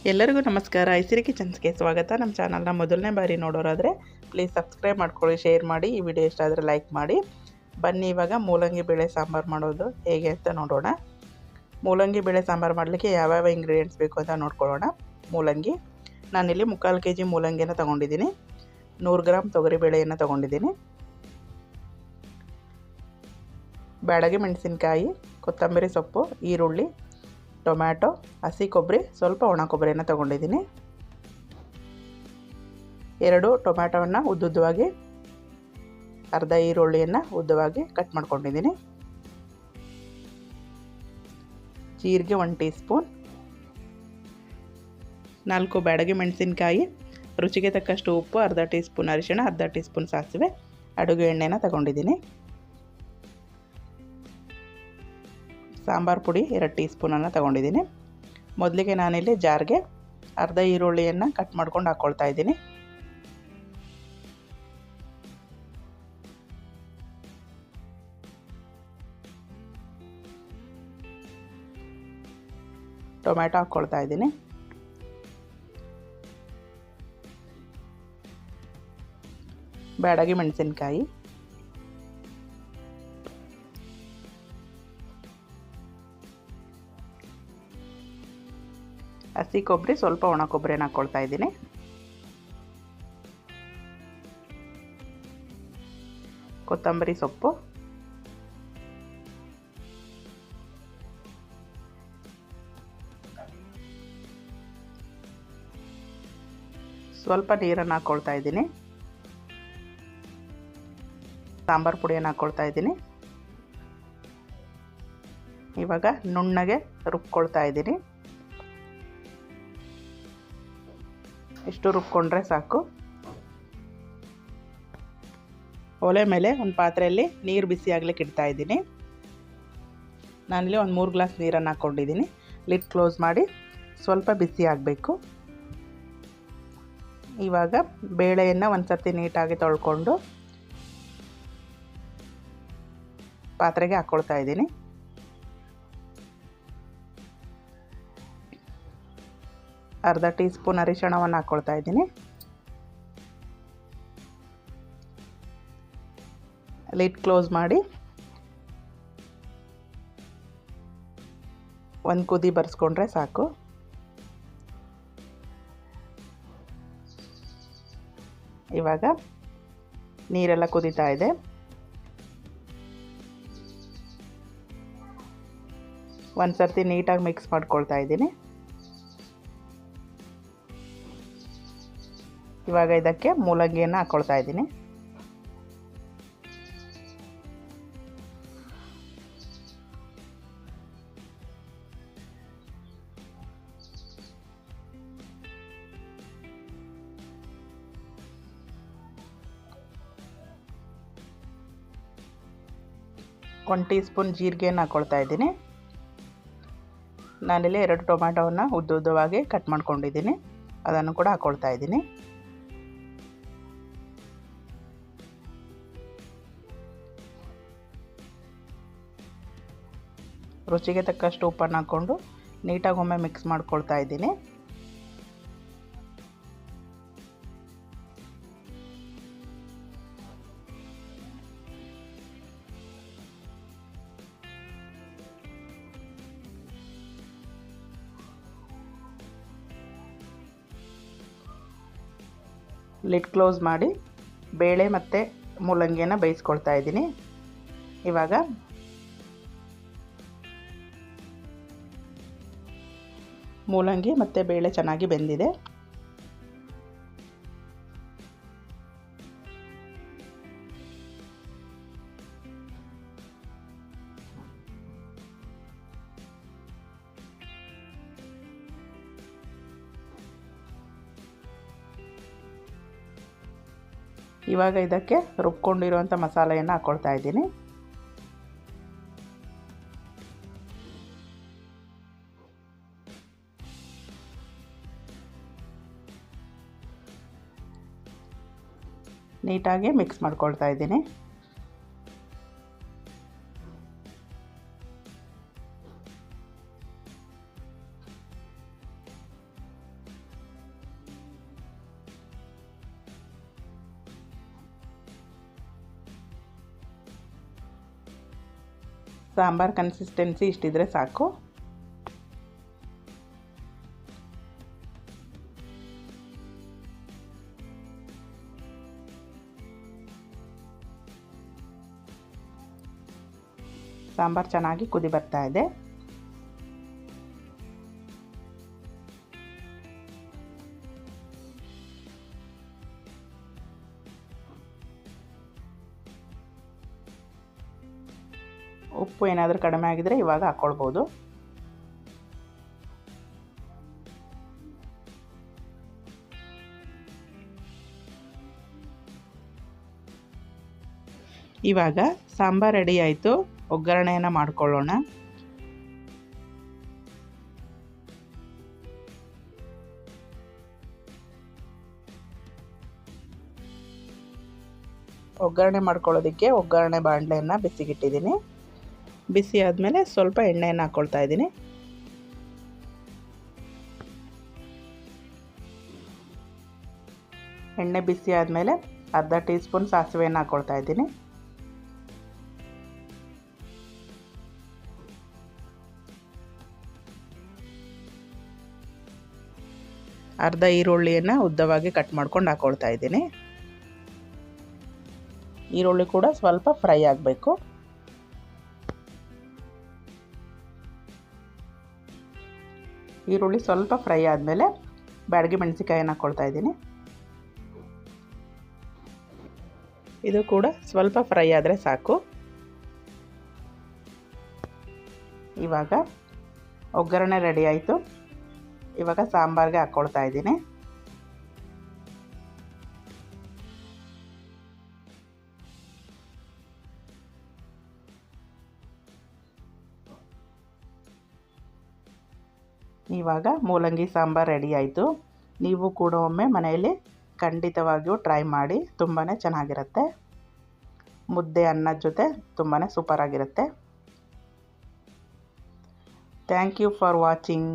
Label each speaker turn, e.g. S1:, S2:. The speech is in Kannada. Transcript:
S1: ಎಲ್ಲರಿಗೂ ನಮಸ್ಕಾರ. ಐಸಿರಿ ಕಿಚನ್ಸ್ಗೆ ಸ್ವಾಗತ. ನಮ್ಮ ಚಾನಲ್ನ ಮೊದಲನೇ ಬಾರಿ ನೋಡೋರಾದರೆ ಪ್ಲೀಸ್ ಸಬ್ಸ್ಕ್ರೈಬ್ ಮಾಡ್ಕೊಳ್ಳಿ, ಶೇರ್ ಮಾಡಿ, ಈ ವಿಡಿಯೋ ಇಷ್ಟ ಆದರೆ ಲೈಕ್ ಮಾಡಿ. ಬನ್ನಿ ಇವಾಗ ಮೂಲಂಗಿ ಬೇಳೆ ಸಾಂಬಾರು ಮಾಡೋದು ಹೇಗೆ ಅಂತ ನೋಡೋಣ. ಮೂಲಂಗಿ ಬೇಳೆ ಸಾಂಬಾರು ಮಾಡಲಿಕ್ಕೆ ಯಾವ್ಯಾವ ಇಂಗ್ರೀಡಿಯೆಂಟ್ಸ್ ಬೇಕು ಅಂತ ನೋಡ್ಕೊಳ್ಳೋಣ. ಮೂಲಂಗಿ ನಾನಿಲ್ಲಿ 3/4 kg ಮೂಲಂಗಿಯನ್ನು ತೊಗೊಂಡಿದ್ದೀನಿ. 100 ಗ್ರಾಮ್ ತೊಗರಿಬೇಳೆಯನ್ನು ತೊಗೊಂಡಿದ್ದೀನಿ. ಬ್ಯಾಡಗಿ ಮೆಣಸಿನಕಾಯಿ, ಕೊತ್ತಂಬರಿ ಸೊಪ್ಪು, ಈರುಳ್ಳಿ, ಟೊಮ್ಯಾಟೊ, ಹಸಿ ಕೊಬ್ಬರಿ, ಸ್ವಲ್ಪ ಒಣ ಕೊಬ್ಬರಿಯನ್ನು ತೊಗೊಂಡಿದ್ದೀನಿ. 2 ಟೊಮ್ಯಾಟೊವನ್ನು ಉದ್ದುದ್ದವಾಗಿ, ಅರ್ಧ ಈರುಳ್ಳಿಯನ್ನು ಉದ್ದವಾಗಿ ಕಟ್ ಮಾಡ್ಕೊಂಡಿದ್ದೀನಿ. ಜೀರಿಗೆ 1 ಟೀ ಸ್ಪೂನ್, 4 ಬ್ಯಾಡಗಿ ಮೆಣಸಿನಕಾಯಿ, ರುಚಿಗೆ ತಕ್ಕಷ್ಟು ಉಪ್ಪು, ಅರ್ಧ ಟೀ ಸ್ಪೂನ್ ಅರಿಶಿಣ, ಅರ್ಧ ಟೀ ಸ್ಪೂನ್ ಸಾಸಿವೆ, ಅಡುಗೆ ಎಣ್ಣೆನ ತಗೊಂಡಿದ್ದೀನಿ. ಸಾಂಬಾರು ಪುಡಿ 2 ಟೀ ಸ್ಪೂನನ್ನು ತೊಗೊಂಡಿದ್ದೀನಿ. ಮೊದಲಿಗೆ ನಾನಿಲ್ಲಿ ಜಾರ್ಗೆ ಅರ್ಧ ಈರುಳ್ಳಿಯನ್ನು ಕಟ್ ಮಾಡ್ಕೊಂಡು ಹಾಕ್ಕೊಳ್ತಾ ಇದ್ದೀನಿ. ಟೊಮ್ಯಾಟೊ ಹಾಕ್ಕೊಳ್ತಾ ಇದ್ದೀನಿ. ಬ್ಯಾಡಗಿ ಮೆಣಸಿನಕಾಯಿ, ಹಸಿ ಕೊಬ್ಬರಿ, ಸ್ವಲ್ಪ ಒಣ ಕೊಬ್ಬರಿನ ಹಾಕ್ಕೊಳ್ತಾ ಇದ್ದೀನಿ. ಕೊತ್ತಂಬರಿ ಸೊಪ್ಪು, ಸ್ವಲ್ಪ ನೀರನ್ನು ಹಾಕ್ಕೊಳ್ತಾ ಇದ್ದೀನಿ. ಸಾಂಬಾರು ಪುಡಿಯನ್ನು ಹಾಕ್ಕೊಳ್ತಾ ಇದ್ದೀನಿ. ಇವಾಗ ನುಣ್ಣಗೆ ರುಬ್ಕೊಳ್ತಾ ಇದ್ದೀನಿ. ಇಷ್ಟು ರುಬ್ಕೊಂಡ್ರೆ ಸಾಕು. ಒಲೆ ಮೇಲೆ ಒಂದು ಪಾತ್ರೆಯಲ್ಲಿ ನೀರು ಬಿಸಿ ಆಗ್ಲಿಕ್ಕೆ ಇಡ್ತಾ ಇದ್ದೀನಿ. ನಾನಿಲ್ಲಿ ಒಂದು 3 ಗ್ಲಾಸ್ ನೀರನ್ನು ಹಾಕ್ಕೊಂಡಿದ್ದೀನಿ. ಲಿಡ್ ಕ್ಲೋಸ್ ಮಾಡಿ ಸ್ವಲ್ಪ ಬಿಸಿ ಆಗಬೇಕು. ಇವಾಗ ಬೇಳೆಯನ್ನು ಒಂದು ಸರ್ತಿ ನೀಟಾಗಿ ತೊಳ್ಕೊಂಡು ಪಾತ್ರೆಗೆ ಹಾಕ್ಕೊಳ್ತಾ ಇದ್ದೀನಿ. ಅರ್ಧ ಟೀ ಸ್ಪೂನ್ ಅರಿಶಿಣವನ್ನು ಹಾಕ್ಕೊಳ್ತಾ ಇದ್ದೀನಿ. ಲಿಡ್ ಕ್ಲೋಸ್ ಮಾಡಿ ಒಂದು ಕುದಿ ಬರ್ಸ್ಕೊಂಡ್ರೆ ಸಾಕು. ಇವಾಗ ನೀರೆಲ್ಲ ಕುದೀತಾ ಇದೆ. ಒಂದು ಸರ್ತಿ ನೀಟಾಗಿ ಮಿಕ್ಸ್ ಮಾಡ್ಕೊಳ್ತಾ ಇದ್ದೀನಿ. ಇವಾಗ ಇದಕ್ಕೆ ಮೂಲಂಗಿಯನ್ನು ಹಾಕ್ಕೊಳ್ತಾ ಇದ್ದೀನಿ. ಒಂದು ಟೀ ಸ್ಪೂನ್ ಜೀರಿಗೆಯನ್ನು ಹಾಕ್ಕೊಳ್ತಾ ಇದ್ದೀನಿ. ನಾನಿಲ್ಲಿ 2 ಟೊಮ್ಯಾಟೊವನ್ನು ಉದ್ದುದ್ದವಾಗಿ ಕಟ್ ಮಾಡ್ಕೊಂಡಿದ್ದೀನಿ, ಅದನ್ನು ಕೂಡ ಹಾಕ್ಕೊಳ್ತಾ ಇದ್ದೀನಿ. ರುಚಿಗೆ ತಕ್ಕಷ್ಟು ಉಪ್ಪನ್ನು ಹಾಕ್ಕೊಂಡು ನೀಟಾಗಿ ಒಮ್ಮೆ ಮಿಕ್ಸ್ ಮಾಡ್ಕೊಳ್ತಾ ಇದ್ದೀನಿ. ಲಿಡ್ ಕ್ಲೋಸ್ ಮಾಡಿ ಬೇಳೆ ಮತ್ತು ಮೂಲಂಗಿಯನ್ನು ಬೇಯಿಸ್ಕೊಳ್ತಾ ಇದ್ದೀನಿ. ಇವಾಗ ಮೂಲಂಗಿ ಮತ್ತು ಬೇಳೆ ಚೆನ್ನಾಗಿ ಬೆಂದಿದೆ. ಇವಾಗ ಇದಕ್ಕೆ ರುಬ್ಕೊಂಡಿರುವಂಥ ಮಸಾಲೆಯನ್ನು ಹಾಕ್ಕೊಳ್ತಾ ಇದ್ದೀನಿ. ನೀಟಾಗಿ ಮಿಕ್ಸ್ ಮಾಡ್ಕೊಳ್ತಾ ಇದ್ದೀನಿ. ಸಾಂಬಾರ್ ಕನ್ಸಿಸ್ಟೆನ್ಸಿ ಇಷ್ಟಿದ್ರೆ ಸಾಕು. ಸಾಂಬಾರು ಚೆನ್ನಾಗಿ ಕುದಿ ಬರ್ತಾ ಇದೆ. ಉಪ್ಪು ಏನಾದರೂ ಕಡಿಮೆ ಆಗಿದ್ರೆ ಇವಾಗ ಹಾಕ್ಕೊಳ್ಬೋದು. ಇವಾಗ ಸಾಂಬಾರು ರೆಡಿ ಆಯಿತು. ಒಗ್ಗರಣೆಯನ್ನು ಮಾಡ್ಕೊಳ್ಳೋಣ. ಒಗ್ಗರಣೆ ಮಾಡ್ಕೊಳ್ಳೋದಕ್ಕೆ ಒಗ್ಗರಣೆ ಬಾಣಲೆಯನ್ನು ಬಿಸಿಗಿಟ್ಟಿದ್ದೀನಿ. ಬಿಸಿ ಆದಮೇಲೆ ಸ್ವಲ್ಪ ಎಣ್ಣೆಯನ್ನು ಹಾಕ್ಕೊಳ್ತಾ ಇದ್ದೀನಿ. ಎಣ್ಣೆ ಬಿಸಿ ಆದಮೇಲೆ ಅರ್ಧ ಟೀ ಸ್ಪೂನ್ ಸಾಸಿವೆಯನ್ನು ಹಾಕ್ಕೊಳ್ತಾ ಇದ್ದೀನಿ. ಅರ್ಧ ಈರುಳ್ಳಿಯನ್ನು ಉದ್ದವಾಗಿ ಕಟ್ ಮಾಡ್ಕೊಂಡು ಹಾಕ್ಕೊಳ್ತಾ ಇದ್ದೀನಿ. ಈರುಳ್ಳಿ ಕೂಡ ಸ್ವಲ್ಪ ಫ್ರೈ ಆಗಬೇಕು. ಈರುಳ್ಳಿ ಸ್ವಲ್ಪ ಫ್ರೈ ಆದಮೇಲೆ ಬ್ಯಾಡಗಿ ಮೆಣಸಿಕಾಯನ್ನು ಹಾಕ್ಕೊಳ್ತಾ ಇದ್ದೀನಿ. ಇದು ಕೂಡ ಸ್ವಲ್ಪ ಫ್ರೈ ಆದರೆ ಸಾಕು. ಇವಾಗ ಒಗ್ಗರಣೆ ರೆಡಿ ಆಯಿತು. ಇವಾಗ ಸಾಂಬಾರಿಗೆ ಹಾಕ್ಕೊಳ್ತಾ ಇದ್ದೀನಿ. ಇವಾಗ ಮೂಲಂಗಿ ಸಾಂಬಾರು ರೆಡಿ ಆಯಿತು. ನೀವು ಕೂಡ ಒಮ್ಮೆ ಮನೆಯಲ್ಲಿ ಖಂಡಿತವಾಗಿಯೂ ಟ್ರೈ ಮಾಡಿ. ತುಂಬಾ ಚೆನ್ನಾಗಿರುತ್ತೆ. ಮುದ್ದೆ ಅನ್ನದ ಜೊತೆ ತುಂಬಾ ಸೂಪರಾಗಿರುತ್ತೆ. Thank you for watching.